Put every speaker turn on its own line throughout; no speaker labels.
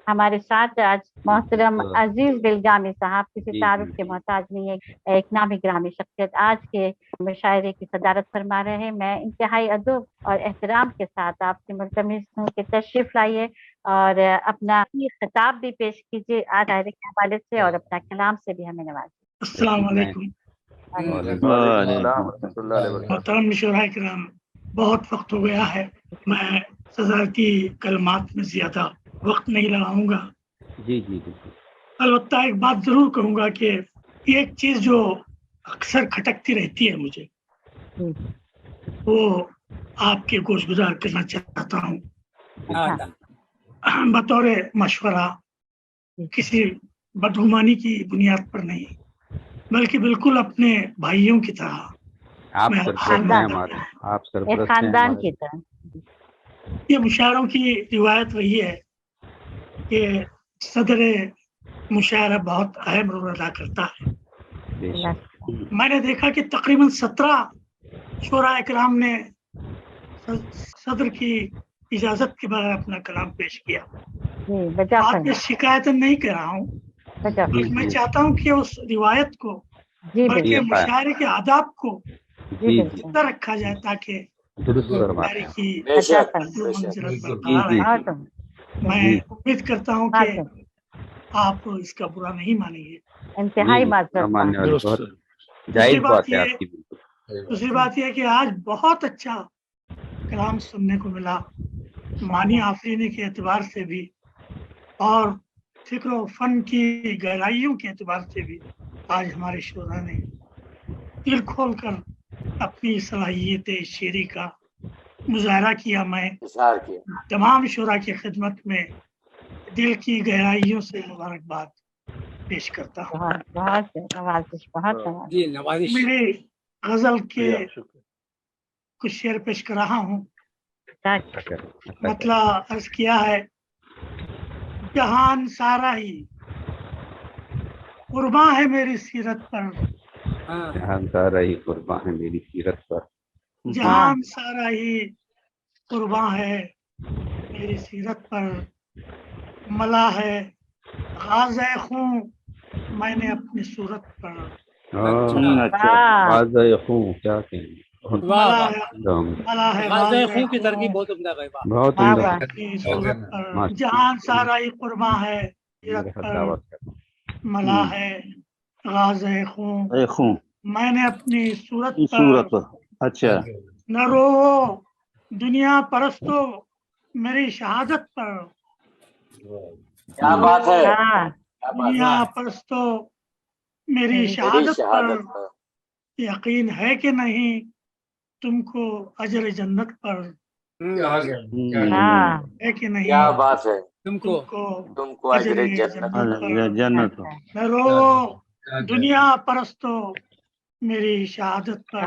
ہمارے ساتھ آج محترم عزیز بلگامی صاحب کسی
جی
تعارف کے محتاج نہیں ہے، ایک نامی گرامی شخصیت آج کے مشاعرے کی صدارت فرما رہے ہیں۔ میں انتہائی ادب اور احترام کے ساتھ آپ سے ملتمس ہوں کہ تشریف لائیے اور اپنا خطاب بھی پیش کیجیے آج شاعری کے حوالے سے، اور اپنا کلام سے بھی ہمیں نوازیے۔
السلام علیکم محترم شعراء کرام، بہت وقت ہو گیا ہے، میں صدارتی کلمات میں زیادہ وقت نہیں لگاؤں گا۔
جی جی بالکل۔
البتہ ایک بات ضرور کہوں گا کہ ایک چیز جو اکثر کھٹکتی رہتی ہے مجھے، وہ آپ کے گوش گزار کرنا چاہتا ہوں بطور مشورہ، کسی بدگمانی کی بنیاد پر نہیں، بلکہ بالکل اپنے بھائیوں کی طرح۔
آپ سرپرست ہیں ہمارے، آپ سرپرست ہیں
خاندان
ہمارے۔
کی طرح
یہ مشاعروں کی روایت وہی ہے کہ صدر مشاعرہ بہت اہم رول ادا کرتا ہے۔
بے شک۔
میں نے دیکھا کہ تقریباً 17 شعراء کرام نے صدر کی اجازت کے بغیر اپنا کلام پیش کیا۔ بات میں شکایت نہیں کر رہا ہوں، بلکہ میں چاہتا ہوں کہ اس روایت کو، بلکہ مشاعرے کے آداب کو زندہ رکھا جائے تاکہ مشاعرے کی منزلت برقرار رہے۔ میں امید کرتا ہوں کہ آپ اس کا برا نہیں مانیں گے۔
انتہائی معذرت۔
جائز بات ہے آپ کی۔
دوسری بات یہ کہ آج بہت اچھا کلام سننے کو ملا، معنی آفرینی کے اعتبار سے بھی اور فکر و فن کی گہرائیوں کے اعتبار سے بھی آج ہمارے شعراء نے دل کھول کر اپنی صلاحیت شعری کا مظاہرہ کیا۔ میں تمام شعراء کی خدمت میں دل کی گہرائیوں سے مبارکباد پیش کرتا ہوں۔ میری غزل کے کچھ شعر پیش کر رہا ہوں۔ مطلب عرض کیا ہے، جہان سارا ہی قرباں ہے میری سیرت پر،
جہان سارا ہی قرباں ہے میری سیرت پر،
جہان سارا ہی قرباں ہے میری سیرت پر، ملا ہے غازہ خوں میں نے اپنی صورت پر،
غازہ خوں کیا کہیں،
ملا ہے غازہ خوں کی ترکیب بہت عمدہ اپنی صورت پر، جہان سارا ہی قرباں ہے سیرت پر، ملا ہے غازہ خوں میں نے اپنی صورت پر،
اچھا
نہ رو دنیا پرستو میری شہادت پر،
کیا بات ہے،
دنیا پرستو میری شہادت پر، یقین ہے کہ نہیں تم کو اجر جنت پر، ہے کہ نہیں
کیا بات ہے،
تم کو
اجر
جنت پر،
جنت
نہ رو دنیا پرستو میری شہادت پر،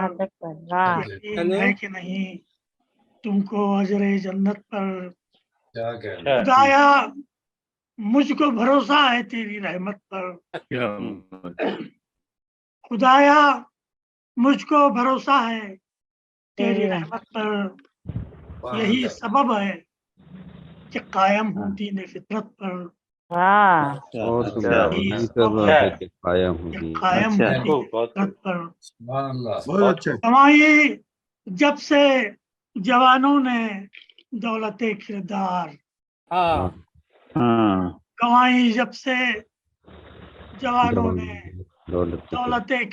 یقین ہے کہ نہیں تم کو اجر جنت پر، خدایا مجھ کو بھروسہ ہے تیری رحمت پر، خدایا مجھ کو بھروسہ ہے تیری رحمت پر، یہی سبب ہے کہ قائم ہوں دین فطرت پر، قائم ہوں دین فطرت پر، کمائی جب سے جوانوں نے دولت کردار، کمائی جب سے جوانوں نے دولت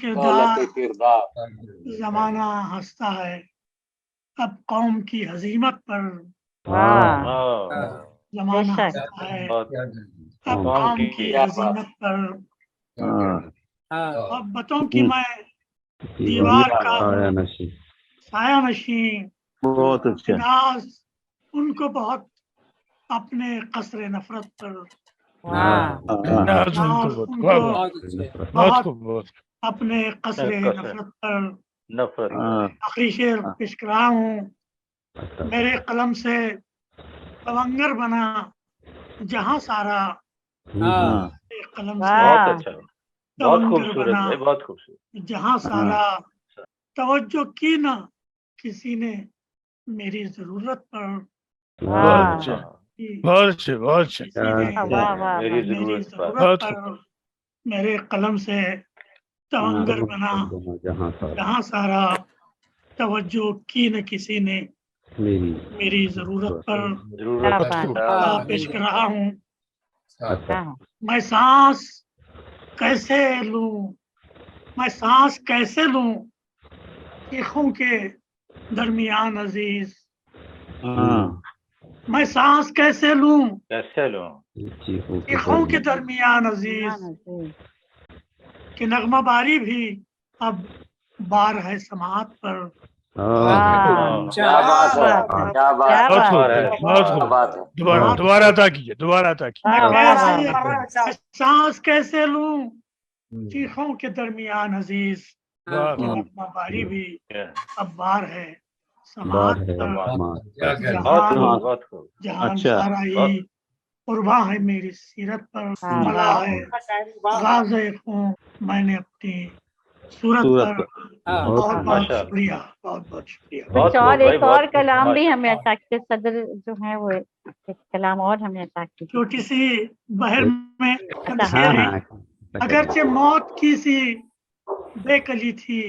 کردار، زمانہ ہنستا ہے اب قوم کی ہزیمت پر، زمانہ ہنستا ہے اب قوم کی ہزیمت پر، محبتوں کی میں دیوار کا سایہ نشین،
بہت اچھا
ناز ان کو بہت اپنے قصر نفرت پر، ناز ان کو بہت اپنے قصر نفرت پر، آخری شعر پیش کر رہا ہوں۔ میرے قلم سے لونگر بنا جہاں سارا، میرے قلم سے لونگر بنا جہاں سارا، توجہ کی نہ کسی نے میری ضرورت پر،
بہت اچھے بہت اچھے
کسی نے
واہ واہ
میری
واہ
ضرورت پر
بہت
پر میرے قلم سے تونگر بنا،
جہاں سارا
جہاں سارا توجہ کی نہ کسی نے،
میری
میری ضرورت پر
ضرورت
کیا
پر
بات
خدا پیش کر رہا ہوں۔
کیا ہے؟
میں سانس کیسے لوں، میں سانس کیسے لوں چیخوں کے درمیان عزیز، میں سانس کیسے لوں
کیسے لوں
چیخوں کے درمیان عزیز، کہ نغمہ باری بھی اب بار ہے سماعت پر،
واہ،
کیا بات ہے کیا بات
کیا
ہے
بہت
بات
خوب
ہے،
بہت
کیا
خوب
بات ہے
دوبارہ عطا کیجیے دوبارہ عطا کیجیے
میں
واہ واہ
کیسے
واہ
میں سانس کیسے لوں چیخوں کے درمیان عزیز،
واہ
کہ
واہ
نغمہ باری بھی اب بار ہے
بار
سماعت
ہے
پر،
بہت
جہان
خوب بہت خوب
جہان سارا ہی قرباں ہے میری سیرت پر،
واہ
ملا
واہ
ہے راز خوں میں نے اپنی صورت پر۔ بہت بہت
ماشاء اللہ
شکریہ، بہت بہت شکریہ۔
بہت
کچھ اور
خوب بھائی
ایک اور
بہت
کلام بھی
ماشاء
ہمیں عطا کیے، صدر جو ہے وہ ایک کلام اور ہمیں عطا کیے۔
چھوٹی سی بہر میں
اچھا
شعر ہے،
ہاں
اگرچہ موت کی سی بے کلی تھی،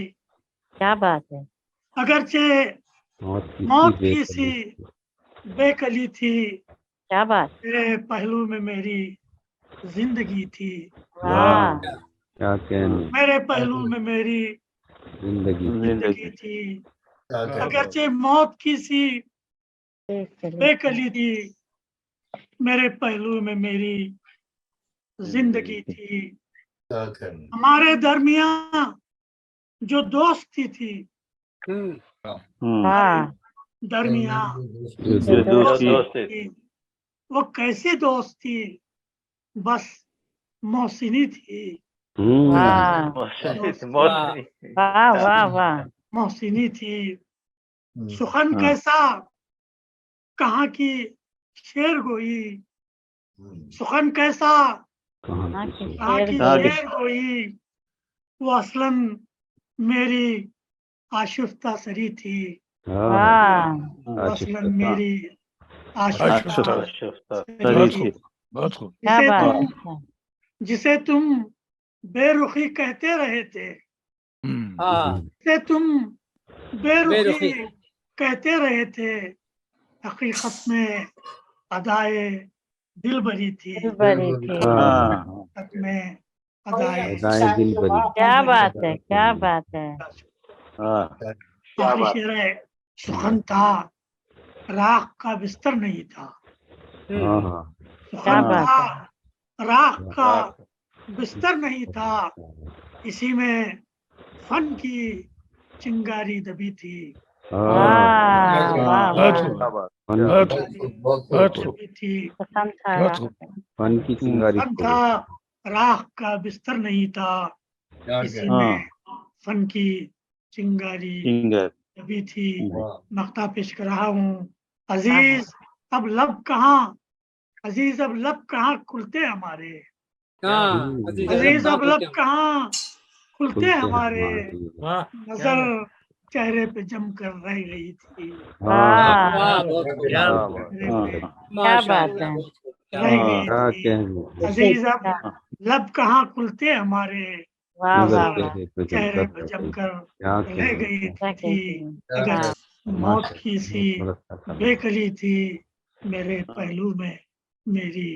کیا بات ہے،
اگرچہ
موت
موت
کی
کی سی بے کلی تھی،
کیا بات،
میرے پہلو میں میری زندگی تھی،
واہ
کیا کہنے
میرے پہلو میں میری
زندگی
زندگی تھی،
واہ
اگرچہ موت کی سی
چلیے
بے کلی تھی، میرے پہلو میں میری زندگی تھی، ہمارے درمیان جو دوستی تھی،
واہ
درمیان
جو
دوستی
تھی، وہ کیسی دوست تھی، بس محسنی تھی،
واہ واہ واہ واہ،
محسنی تھی، سخن کیسا کہاں کی شعر گوئی، سخن کیسا
کہاں
ہاں
کی
کی
کہاں
شعر
کی
گوئی،
شعر گوئی، وہ اصلاً میری آشفتہ سری تھی،
واہ
وہ اصلاً میری
آشفتہ
آشفتہ سری
بہت
تھی،
خوب بہت خوب
کیا
جسے
بات
تم
ہے،
جسے تم بے رخی کہتے رہے تھے، جسے تم بے رخی کہتے رہے تھے، حقیقت میں ادائے دل بری تھی،
دل بری تھی،
حقیقت میں ادائے
ادائے دل بری
کیا بات ہے، کیا بات ہے،
آخری شعر ہے، سخن تھا راہ کا بستر نہیں تھا،
ہاں
کیا
سخن
بات
تھا
ہے،
راہ کا بستر نہیں تھا، اسی میں فن کی چنگاری دبی تھی،
واہ واہ
بہت
واہ،
خوب بہت خوب بہت خوب
دبی تھی،
پسند تھا
بہت
راہ
خوب
کا۔
فن کی چنگاری
فن تھا راہ کا بستر نہیں تھا، اسی میں فن کی چنگاری دبی تھی، نقطہ پیش کر رہا ہوں، عزیز اب لب کہاں، عزیز اب لب کہاں کھلتے ہمارے، عزیز اب لب کہاں کھلتے ہمارے، نظر چہرے پہ جم کر رہ گئی تھی،
واہ
چہرے پہ
کیا بات ہے،
رہ گئی
کیا
تھی،
کہنے
عزیز اب لب کہاں کھلتے ہمارے،
واہ واہ
نظر
واہ،
چہرے پہ جم کر
کیا
رہ
کہنے
گئی
کیا
تھی،
کہتی ہیں،
اگر
واہ
موت کی سی بے کلی تھی، میرے پہلو میں میری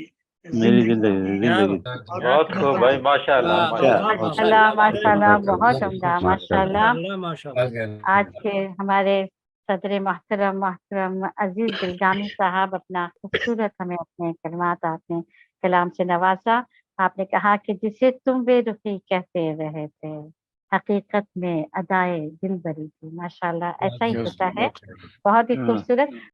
زندگی
بہت خوب بھائی ماشاء اللہ ماشاء اللہ
ماشاء اللہ ماشاء اللہ، بہت عمدہ ماشاء اللہ۔ آج کے ہمارے صدر محترم عزیز دلگامی صاحب اپنا خوبصورت ہمیں اپنے کلمات آپ نے کلام سے نوازا۔ آپ نے کہا کہ جسے تم بے رخی کہتے رہے تھے، حقیقت میں ادائے دل بری تھی، ماشاء اللہ ایسا ہی ہوتا ہے، بہت ہی خوبصورت۔